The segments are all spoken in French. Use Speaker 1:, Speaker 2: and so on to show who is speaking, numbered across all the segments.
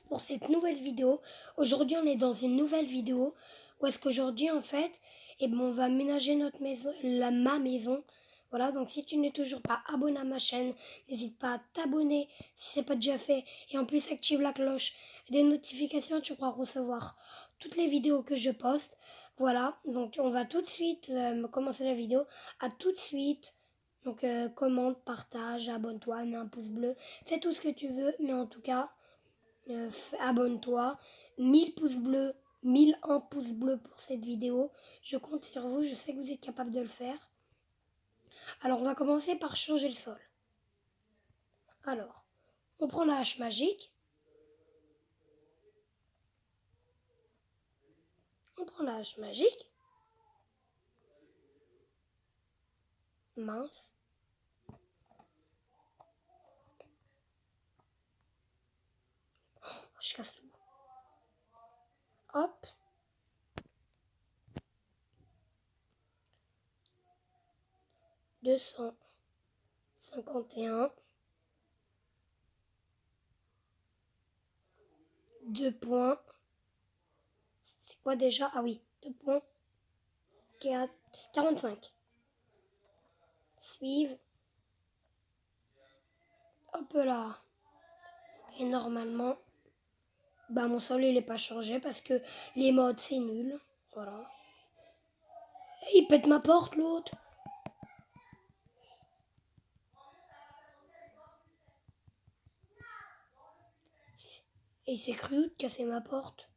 Speaker 1: pour cette nouvelle vidéo. Aujourd'hui, on est dans une nouvelle vidéo où est-ce qu'aujourd'hui, en fait, on va aménager notre maison, ma maison. Voilà, donc si tu n'es toujours pas abonné à ma chaîne, n'hésite pas à t'abonner si ce n'est pas déjà fait. Et en plus, active la cloche des notifications, tu pourras recevoir toutes les vidéos que je poste. Voilà, donc on va tout de suite commencer la vidéo. À tout de suite. Donc commente, partage, abonne-toi, mets un pouce bleu. Fais tout ce que tu veux, mais en tout cas, abonne-toi. 1000 pouces bleus, 1001 pouces bleus pour cette vidéo. Je compte sur vous, je sais que vous êtes capable de le faire. Alors on va commencer par changer le sol. Alors, on prend la hache magique. On prend la hache magique. Mince. Je casse tout. Hop. 251. 2 points. C'est quoi déjà? Ah oui, 2 points. 45. Suivre. Hop là. Et normalement, mon sol il est pas changé parce que les modes c'est nul. Voilà. Et il pète ma porte l'autre. Et il s'est cru de casser ma porte.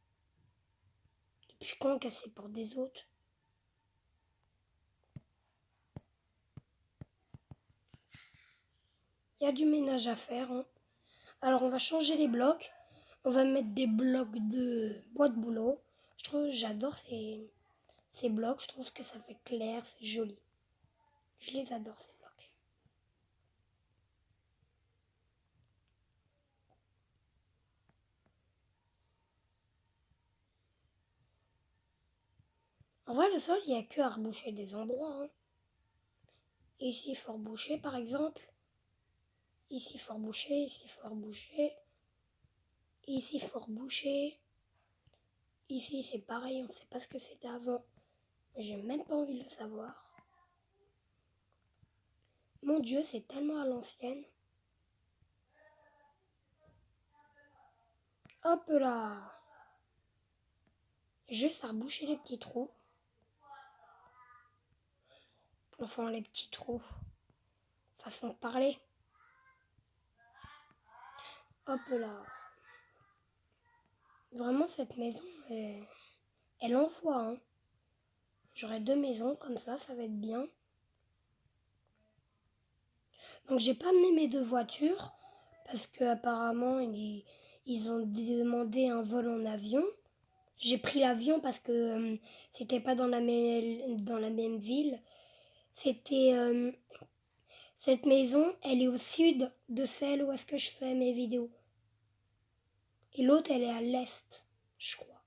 Speaker 1: Depuis quand on casse les portes des autres? Il y a du ménage à faire. Hein. Alors on va changer les blocs. On va mettre des blocs de bois de boulot. J'adore ces blocs. Je trouve que ça fait clair, c'est joli. Je les adore ces blocs. En vrai, le sol, il n'y a que à reboucher des endroits. Hein. Ici, il faut reboucher, par exemple. Ici, il faut reboucher. Ici, il faut reboucher. Ici, il faut reboucher. Ici, c'est pareil. On ne sait pas ce que c'était avant. J'ai même pas envie de le savoir. Mon Dieu, c'est tellement à l'ancienne. Hop là. Juste à reboucher les petits trous. Enfin, les petits trous. Façon de parler. Hop là. Vraiment, cette maison, elle envoie. Hein. J'aurai 2 maisons comme ça va être bien. Donc, j'ai pas amené mes 2 voitures parce que apparemment ils ont demandé un vol en avion. J'ai pris l'avion parce que c'était pas dans la même ville. C'était cette maison, elle est au sud de celle où est-ce que je fais mes vidéos. Et l'autre, elle est à l'est, je crois.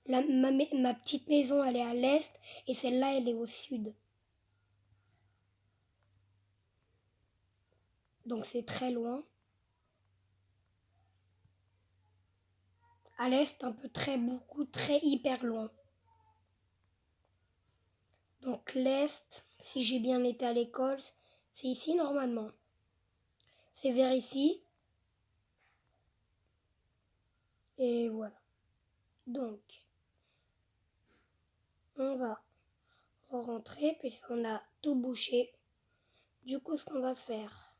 Speaker 1: Ma petite maison, elle est à l'est et celle-là, elle est au sud. Donc c'est très loin. À l'est, un peu très beaucoup, très hyper loin. Donc l'est, si j'ai bien été à l'école, c'est ici normalement. C'est vers ici. Et voilà. Donc, on va rentrer puisqu'on a tout bouché. Du coup, ce qu'on va faire,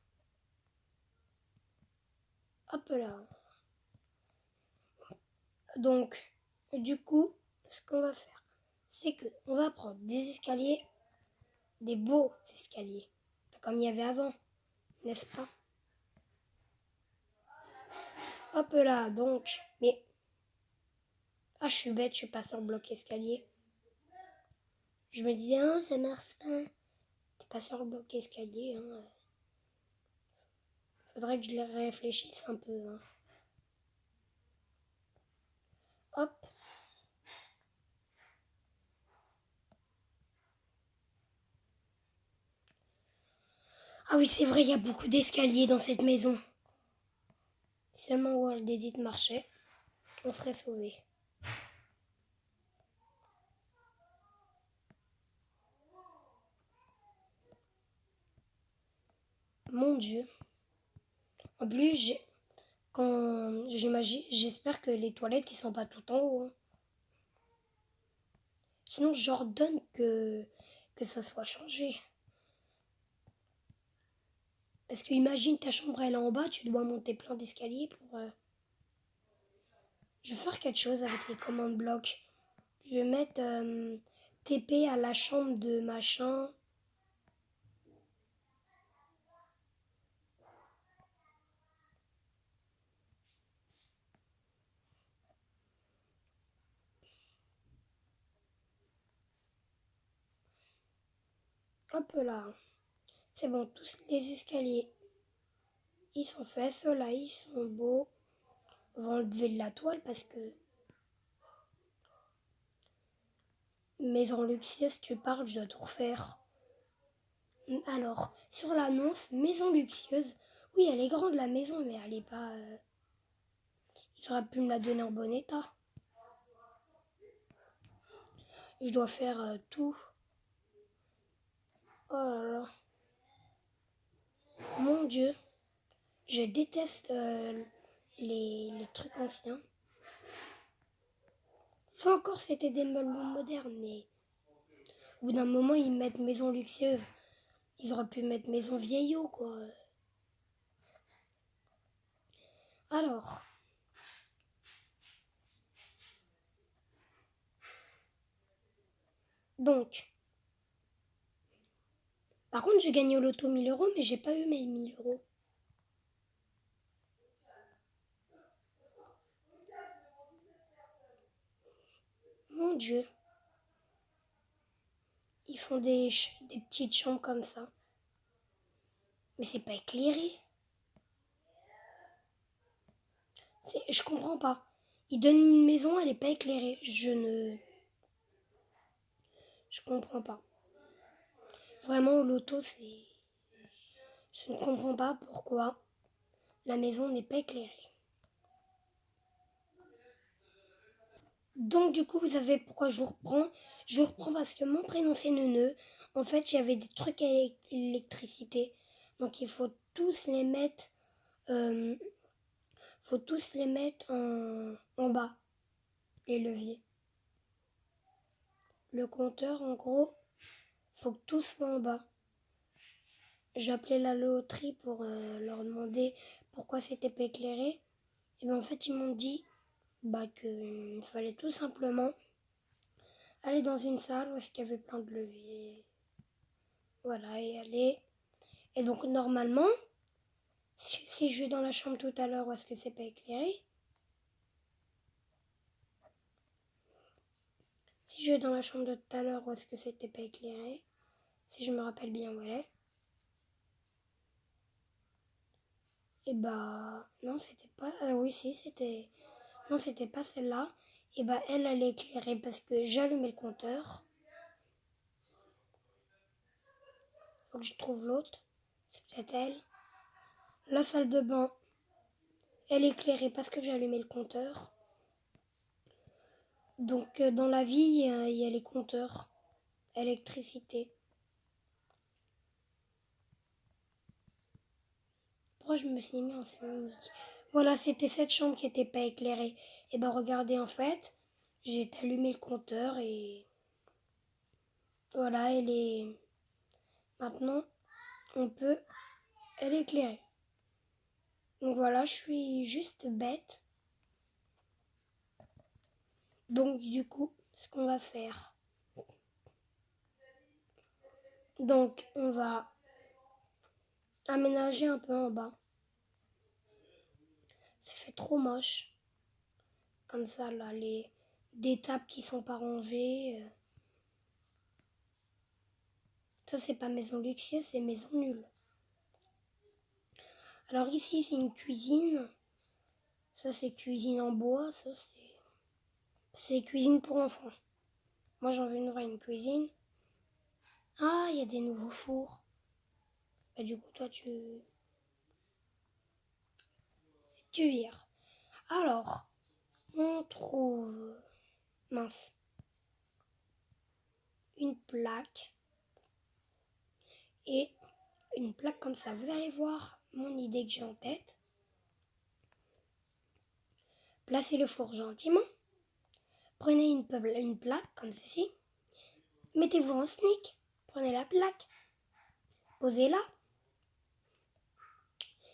Speaker 1: hop là. Donc, du coup, ce qu'on va faire, c'est que on va prendre des escaliers, des beaux escaliers, comme il y avait avant, n'est-ce pas? Hop là, donc, mais je suis bête, je suis pas sur le bloc escalier. Je me disais, oh, ça marche pas. T'es pas sur le bloc escalier, hein. Faudrait que je les réfléchisse un peu, hein. Hop. Ah oui, c'est vrai, il y a beaucoup d'escaliers dans cette maison. Si seulement World Edit marchait, on serait sauvé. Mon Dieu. En plus, j'espère que les toilettes ils sont pas tout en haut. Hein. Sinon, j'ordonne que ça soit changé. Parce que imagine ta chambre elle est en bas, tu dois monter plein d'escaliers pour. Je vais faire quelque chose avec les commandes blocs. Je vais mettre TP à la chambre de machin. Hop là. C'est bon, tous les escaliers. Ils sont faits, ceux-là, ils sont beaux. On va enlever de la toile parce que maison luxueuse, tu parles, je dois tout refaire. Alors, sur l'annonce, maison luxueuse, oui, elle est grande la maison, mais elle est pas. Il aurait pu me la donner en bon état. Je dois faire tout. Oh là là. Mon Dieu. Je déteste les trucs anciens. Ça encore, c'était des meubles modernes, mais au bout d'un moment, ils mettent maison luxueuse. Ils auraient pu mettre maison vieillot, quoi. Alors, donc, par contre, j'ai gagné au loto 1000 €, mais j'ai pas eu mes 1000 €. Mon Dieu. Ils font des petites chambres comme ça. Mais c'est pas éclairé. Je comprends pas. Ils donnent une maison, elle est pas éclairée. Je comprends pas. Vraiment, au loto, c'est. Je ne comprends pas pourquoi la maison n'est pas éclairée. Donc du coup, vous savez pourquoi je vous reprends. Je vous reprends parce que mon prénom c'est Neuneu. En fait, j'avais des trucs à l'électricité. Donc il euh, faut tous les mettre en bas, les leviers. Le compteur, en gros, faut que tout soit en bas. J'ai appelé la loterie pour leur demander pourquoi c'était pas éclairé. Et bien en fait, ils m'ont dit qu'il fallait tout simplement aller dans une salle où il y avait plein de leviers. Voilà, et aller. Et donc normalement, si je vais dans la chambre tout à l'heure où est-ce que c'est pas éclairé, si je vais dans la chambre de tout à l'heure où est-ce que c'était pas éclairé, si je me rappelle bien où elle est, et non c'était pas, oui si c'était, non c'était pas celle-là, et elle est éclairée parce que j'ai allumé le compteur. Faut que je trouve l'autre, c'est peut-être elle. La salle de bain, elle est éclairée parce que j'ai allumé le compteur. Donc dans la vie, il y a les compteurs, électricité. Pourquoi je me suis mis en musique? Voilà, c'était cette chambre qui n'était pas éclairée. Et regardez, en fait, j'ai allumé le compteur et voilà, elle est. Maintenant, elle est éclairée. Donc voilà, je suis juste bête. Donc du coup, ce qu'on va faire. Donc on va aménager un peu en bas. Ça fait trop moche. Comme ça, là, des tables qui sont pas rangées. Ça, c'est pas maison luxueuse, c'est maison nulle. Alors ici, c'est une cuisine. Ça, c'est cuisine en bois. Ça, c'est cuisine pour enfants. Moi, j'en veux une cuisine. Ah, il y a des nouveaux fours. Du coup, toi, tu vires. Alors, on trouve, mince, une plaque et une plaque comme ça. Vous allez voir mon idée que j'ai en tête. Placez le four gentiment. Prenez une plaque comme ceci. Mettez-vous en sneak. Prenez la plaque. Posez-la.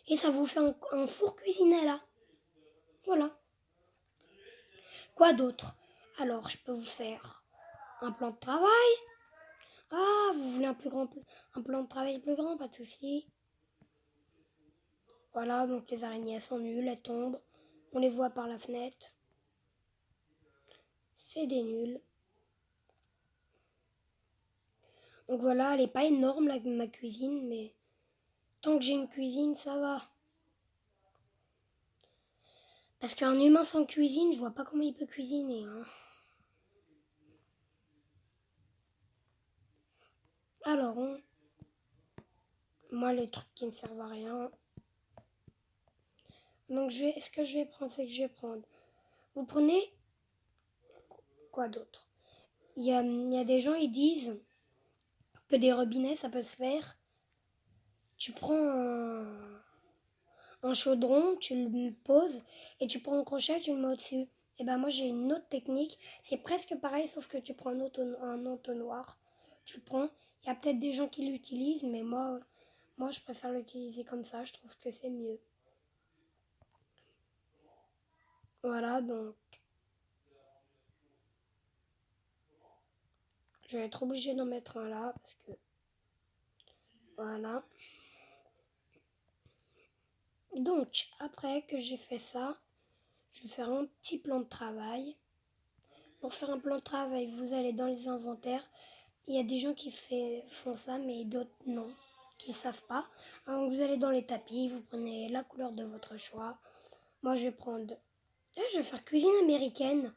Speaker 1: Et ça vous fait un four cuisiné là. Voilà. Quoi d'autre? Alors, je peux vous faire un plan de travail. Ah, vous voulez un plan de travail plus grand, pas de souci. Voilà, donc les araignées elles sont nulles, elles tombent. On les voit par la fenêtre. C'est des nuls. Donc voilà, elle n'est pas énorme ma cuisine, mais tant que j'ai une cuisine, ça va. Parce qu'un humain sans cuisine, je vois pas comment il peut cuisiner. Hein. Alors, moi les trucs qui ne servent à rien. Donc ce que je vais prendre, c'est que je vais prendre. Vous prenez quoi d'autre? Il y a des gens, ils disent que des robinets, ça peut se faire. Tu prends un chaudron, tu le poses et tu prends un crochet, tu le mets au-dessus. Et ben moi j'ai une autre technique, c'est presque pareil sauf que tu prends un entonnoir, tu le prends. Il y a peut-être des gens qui l'utilisent, mais moi je préfère l'utiliser comme ça, je trouve que c'est mieux. Voilà, donc je vais être obligée d'en mettre un là parce que voilà. Donc après que j'ai fait ça, je vais faire un petit plan de travail. Pour faire un plan de travail, vous allez dans les inventaires. Il y a des gens qui font ça, mais d'autres non, qui ne savent pas. Donc vous allez dans les tapis, vous prenez la couleur de votre choix. Moi, je vais prendre... je vais faire cuisine américaine.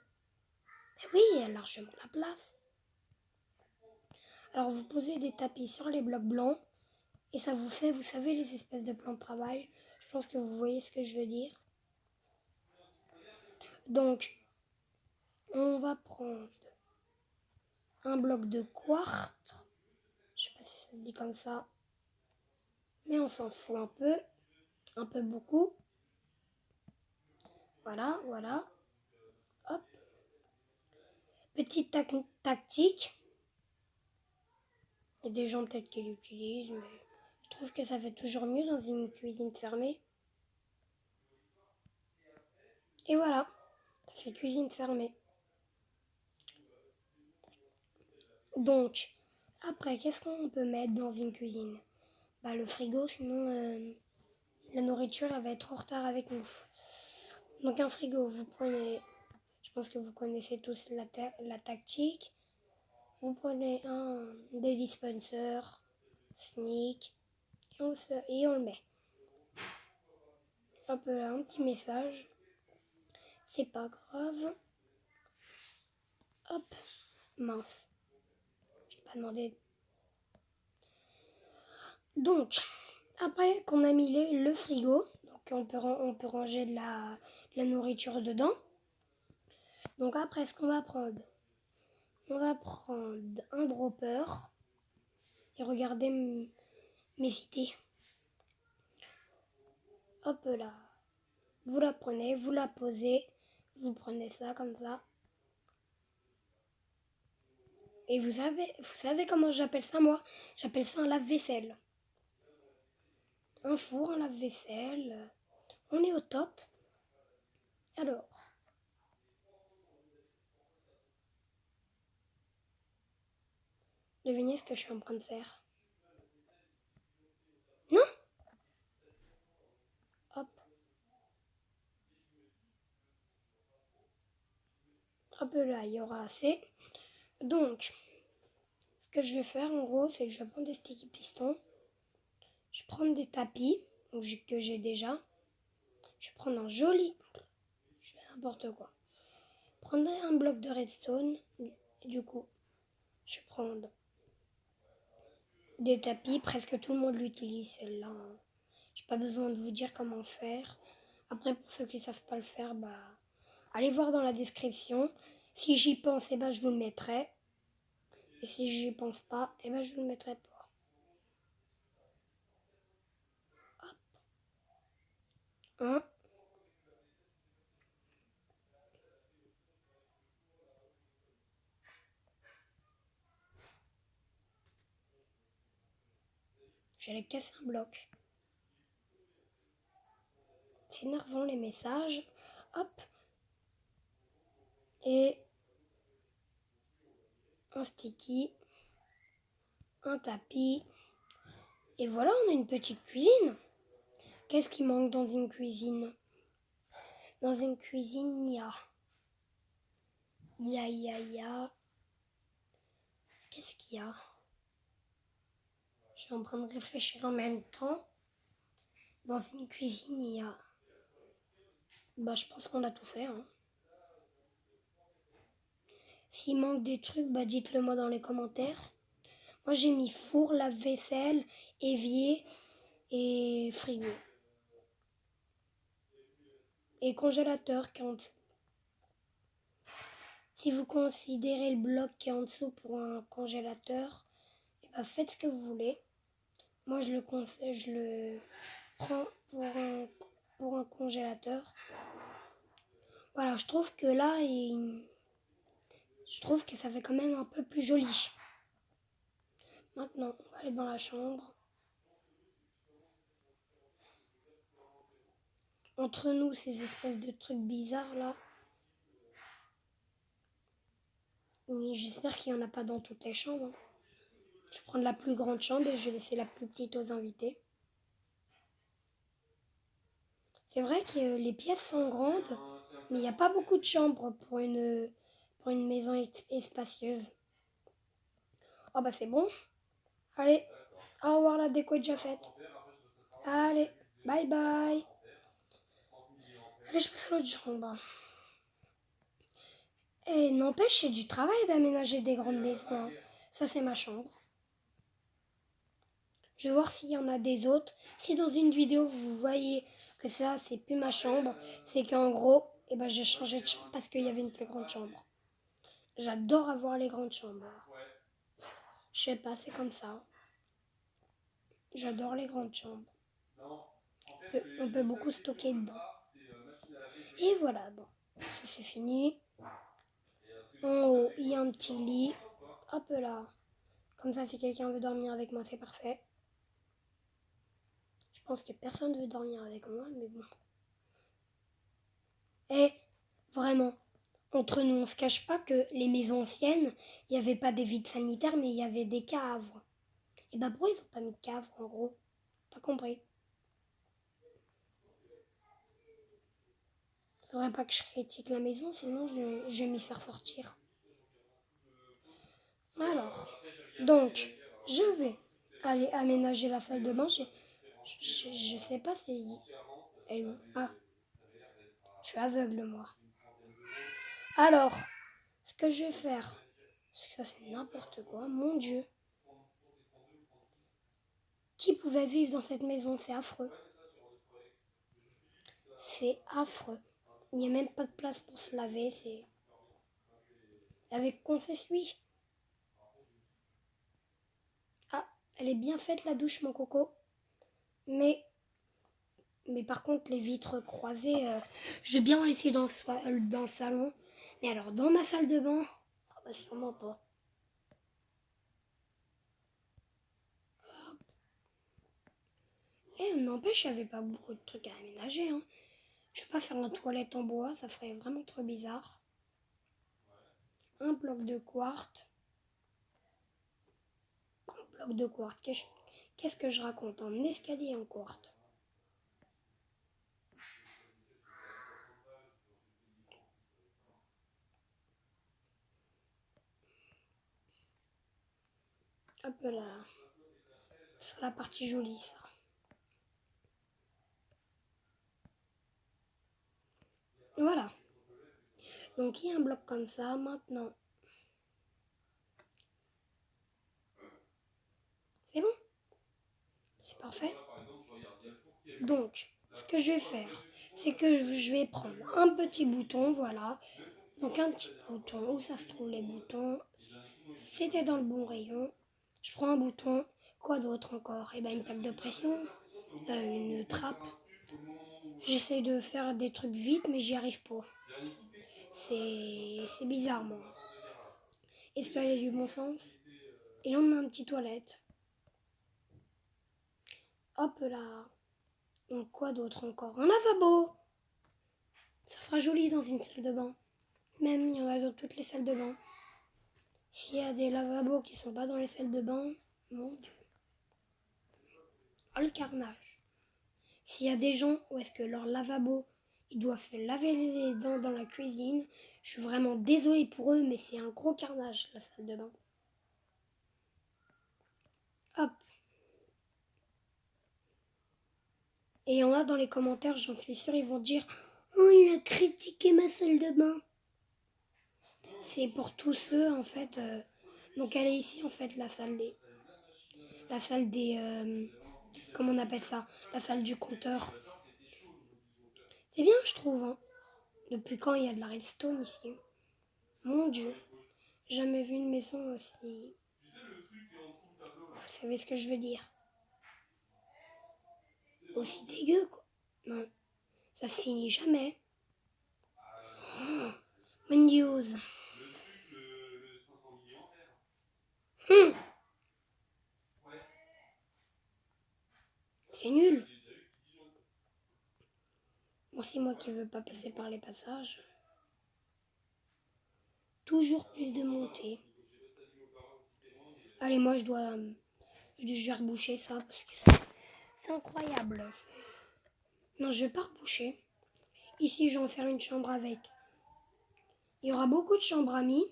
Speaker 1: Mais oui, il y a largement la place. Alors vous posez des tapis sur les blocs blancs. Et ça vous fait, vous savez, les espèces de plans de travail. Je pense que vous voyez ce que je veux dire. Donc, on va prendre un bloc de quartz. Je sais pas si ça se dit comme ça. Mais on s'en fout un peu beaucoup. Voilà, voilà. Hop. Petite tactique. Il y a des gens peut-être qui l'utilisent, mais je trouve que ça fait toujours mieux dans une cuisine fermée. Et voilà, ça fait cuisine fermée. Donc, après, qu'est-ce qu'on peut mettre dans une cuisine? Bah le frigo, sinon la nourriture elle va être en retard avec nous. Donc un frigo, vous prenez, je pense que vous connaissez tous la tactique. Vous prenez des dispensers, sneak, et on le met. Hop là, un petit message. C'est pas grave. Hop, mince. Je t'ai pas demandé. Donc, après qu'on a mis le frigo, donc on peut ranger de la nourriture dedans. Donc après, ce qu'on va prendre, on va prendre un dropper et regardez mes idées. Hop là, vous la prenez, vous la posez, vous prenez ça comme ça. Et vous savez comment j'appelle ça moi? J'appelle ça un lave-vaisselle. Un four, un lave-vaisselle. On est au top. Alors, devinez ce que je suis en train de faire. Non? Hop. Hop là, il y aura assez. Donc, ce que je vais faire en gros, c'est que je vais prendre des sticky pistons. Je vais prendre des tapis que j'ai déjà. Je vais prendre un joli... Je fais n'importe quoi. Prendre un bloc de redstone. Du coup, je vais prendre des tapis. Presque tout le monde l'utilise celle-là. J'ai pas besoin de vous dire comment faire. Après, pour ceux qui ne savent pas le faire, bah, allez voir dans la description. Si j'y pense, je vous le mettrai. Et si j'y pense pas, je vous le mettrai pas. Hein? J'allais casser un bloc. C'est énervant les messages. Hop. Et un sticky. Un tapis. Et voilà, on a une petite cuisine. Qu'est-ce qui manque dans une cuisine? Dans une cuisine, il y a... Qu'est-ce qu'il y a? Je suis en train de réfléchir en même temps. Dans une cuisine, il y a... Bah, je pense qu'on a tout fait. Hein. S'il manque des trucs, bah, dites-le moi dans les commentaires. Moi, j'ai mis four, lave-vaisselle, évier et frigo. Et congélateur qui est en dessous. Si vous considérez le bloc qui est en dessous pour un congélateur, faites ce que vous voulez. Moi, je le prends pour un congélateur. Voilà, je trouve que là, je trouve que ça fait quand même un peu plus joli. Maintenant, on va aller dans la chambre. Entre nous, ces espèces de trucs bizarres là. J'espère qu'il n'y en a pas dans toutes les chambres. Hein. Je vais prendre la plus grande chambre et je vais laisser la plus petite aux invités. C'est vrai que les pièces sont grandes, mais il n'y a pas beaucoup de chambres pour une maison spacieuse. Oh bah c'est bon. Allez, au revoir, la déco est déjà faite. Allez, bye bye. Allez, je passe à l'autre chambre. Et n'empêche, c'est du travail d'aménager des grandes maisons. Hein. Ça, c'est ma chambre. Je vais voir s'il y en a des autres. Si dans une vidéo, vous voyez que ça, c'est plus ma chambre, c'est qu'en gros, j'ai changé de chambre parce qu'il y avait une plus grande chambre. J'adore avoir les grandes chambres. Je sais pas, c'est comme ça. J'adore les grandes chambres. On peut beaucoup stocker dedans. Et voilà, bon, ça c'est fini. En haut, il y a un petit lit. Hop là. Comme ça, si quelqu'un veut dormir avec moi, c'est parfait. Je pense que personne ne veut dormir avec moi, mais bon. Et vraiment, entre nous, on se cache pas que les maisons anciennes, il n'y avait pas des vides sanitaires, mais il y avait des caves. Et bah pourquoi ils n'ont pas mis de cave, en gros? Pas compris. Faudrait pas que je critique la maison, sinon je vais m'y faire sortir. Alors, donc, je vais aller aménager la salle de bain. Je sais pas si... Elle est où? Ah, je suis aveugle, moi. Alors, ce que je vais faire... Ça, c'est n'importe quoi, mon Dieu. Qui pouvait vivre dans cette maison? C'est affreux. C'est affreux. Il n'y a même pas de place pour se laver. C'est... Avec qu'on s'essuie. Ah, elle est bien faite la douche, mon coco. Mais par contre, les vitres croisées, je vais bien en laisser dans le salon. Mais alors, dans ma salle de bain, sûrement pas. Et n'empêche, il n'y avait pas beaucoup de trucs à aménager. Hein. Je vais pas faire une toilette en bois, ça ferait vraiment trop bizarre. Un bloc de quartz. Un bloc de quartz. Qu'est-ce que je raconte? Un escalier en quartz. Hop là. Ce sera la partie jolie, ça. Voilà. Donc, il y a un bloc comme ça. Maintenant, c'est bon? C'est parfait. Donc, ce que je vais faire, c'est que je vais prendre un petit bouton, voilà. Donc un petit bouton, où ça se trouve les boutons? C'était dans le bon rayon. Je prends un bouton, quoi d'autre encore? Et ben une plaque de pression, une trappe. J'essaie de faire des trucs vite, mais j'y arrive pas. C'est bizarre, moi. Est-ce qu'elle est du bon sens? Et là, on a un petit toilette. Hop là. Donc quoi d'autre encore? Un lavabo. Ça fera joli dans une salle de bain. Même il y en a dans toutes les salles de bain. S'il y a des lavabos qui sont pas dans les salles de bain, mon Dieu. Oh le carnage. S'il y a des gens où est-ce que leur lavabo, ils doivent se laver les dents dans la cuisine, je suis vraiment désolée pour eux, mais c'est un gros carnage la salle de bain. Hop. Et il y en a dans les commentaires, j'en suis sûre, ils vont dire « Oh, il a critiqué ma salle de bain !» C'est pour tous ceux, en fait. Donc elle est ici, en fait, la salle des... comment on appelle ça? La salle du compteur. C'est bien, je trouve. Hein. Depuis quand il y a de la redstone ici? Mon Dieu. Jamais vu une maison aussi... Vous savez ce que je veux dire? Aussi dégueu, quoi. Non. Ça se finit jamais. Oh, Windows. C'est nul. Bon, c'est moi qui veux pas passer par les passages. Toujours plus de montée. Allez, moi je vais reboucher ça parce que c'est incroyable. Non, je vais pas reboucher. Ici, je vais en faire une chambre avec. Il y aura beaucoup de chambres amies.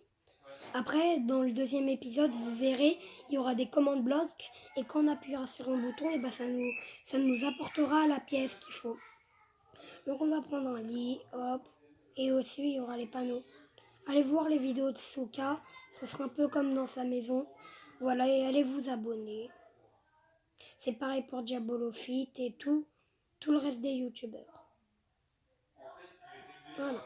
Speaker 1: Après, dans le deuxième épisode, vous verrez, il y aura des commandes blocs. Et quand on appuiera sur un bouton, et ben ça nous apportera la pièce qu'il faut. Donc on va prendre un lit, hop. Et au-dessus, il y aura les panneaux. Allez voir les vidéos de Souka. Ça sera un peu comme dans sa maison. Voilà, et allez vous abonner. C'est pareil pour Diabolofit et tout le reste des youtubeurs. Voilà.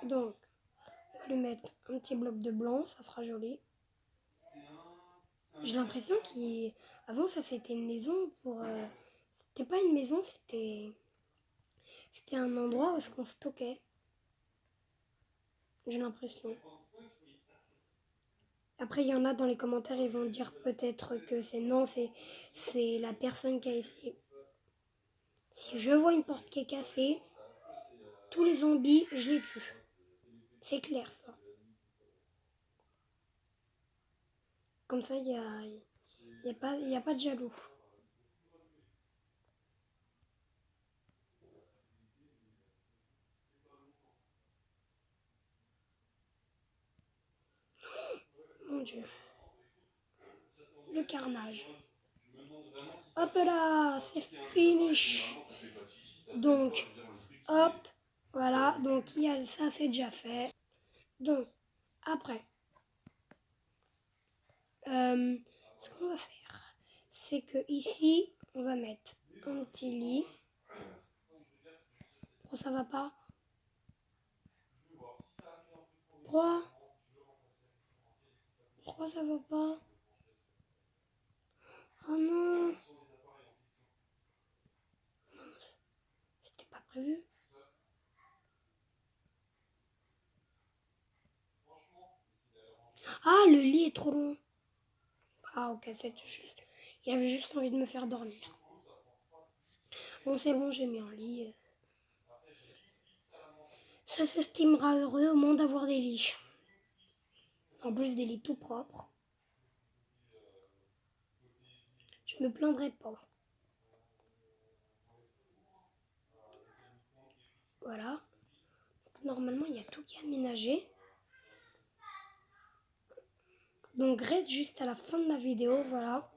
Speaker 1: Donc, on va lui mettre un petit bloc de blanc, ça fera joli. J'ai l'impression qu'avant ça c'était une maison pour... c'était pas une maison, c'était un endroit où est-ce qu'on stockait. J'ai l'impression. Après, il y en a dans les commentaires, ils vont dire peut-être que c'est la personne qui a essayé. Si je vois une porte qui est cassée, tous les zombies, je les tue. C'est clair, ça. Comme ça, il y a pas de jaloux. Mon Dieu. Le carnage. Hop là, c'est finish. Donc, hop, voilà. Donc, il y a ça, c'est déjà fait. Donc, après, ce qu'on va faire, c'est que ici, on va mettre un petit lit. Pourquoi ça va pas? Pourquoi ça va pas? Oh non! Mince, c'était pas prévu. Ah, le lit est trop long. Ah, ok, c'est juste. Il avait juste envie de me faire dormir. Bon, c'est bon, j'ai mis un lit. Ça s'estimera heureux au monde d'avoir des lits. En plus, des lits tout propres. Je me plaindrai pas. Voilà. Donc, normalement, il y a tout qui est aménagé. Donc, reste juste à la fin de ma vidéo, voilà.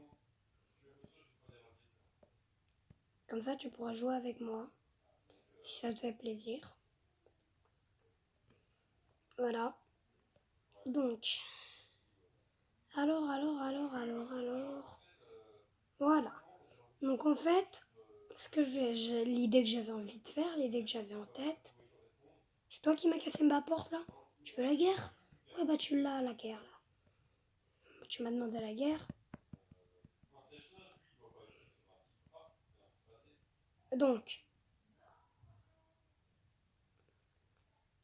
Speaker 1: Comme ça, tu pourras jouer avec moi. Si ça te fait plaisir. Voilà. Donc. Alors. Voilà. Donc en fait, l'idée que j'avais envie de faire, l'idée que j'avais en tête, c'est toi qui m'as cassé ma porte là. Tu veux la guerre? Ouais bah tu l'as la guerre là. Tu m'as demandé la guerre. Donc,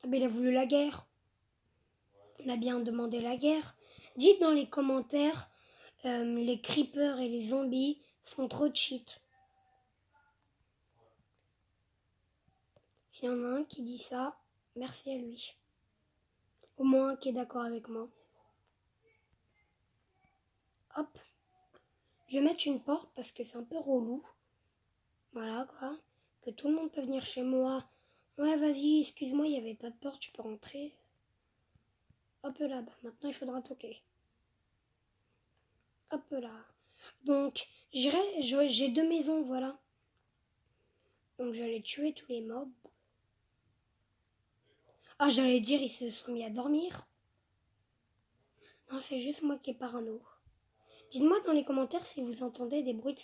Speaker 1: il a voulu la guerre. On a bien demandé la guerre. Dites dans les commentaires, les creepers et les zombies sont trop cheat. S'il y en a un qui dit ça, merci à lui. Au moins un qui est d'accord avec moi. Hop. Je vais mettre une porte parce que c'est un peu relou. Voilà quoi. Que tout le monde peut venir chez moi. Ouais vas-y, excuse-moi, il n'y avait pas de porte, tu peux rentrer. Hop là, bah maintenant il faudra toquer. Hop là. Donc, j'ai 2 maisons, voilà. Donc j'allais tuer tous les mobs. Ah, j'allais dire, ils se sont mis à dormir. Non, c'est juste moi qui est parano. Dites-moi dans les commentaires si vous entendez des bruits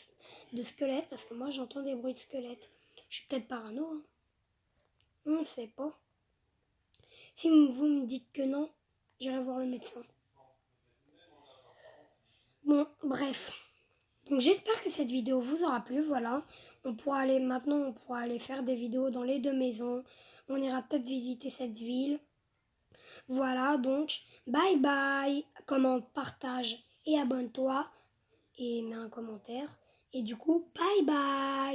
Speaker 1: de squelettes, parce que moi j'entends des bruits de squelettes. Je suis peut-être parano, hein. On ne sait pas. Si vous me dites que non, j'irai voir le médecin. Bon, bref. Donc j'espère que cette vidéo vous aura plu, voilà. On pourra aller faire des vidéos dans les 2 maisons. On ira peut-être visiter cette ville. Voilà, donc, bye bye. Commente, partage et abonne-toi. Et mets un commentaire. Et du coup, bye bye.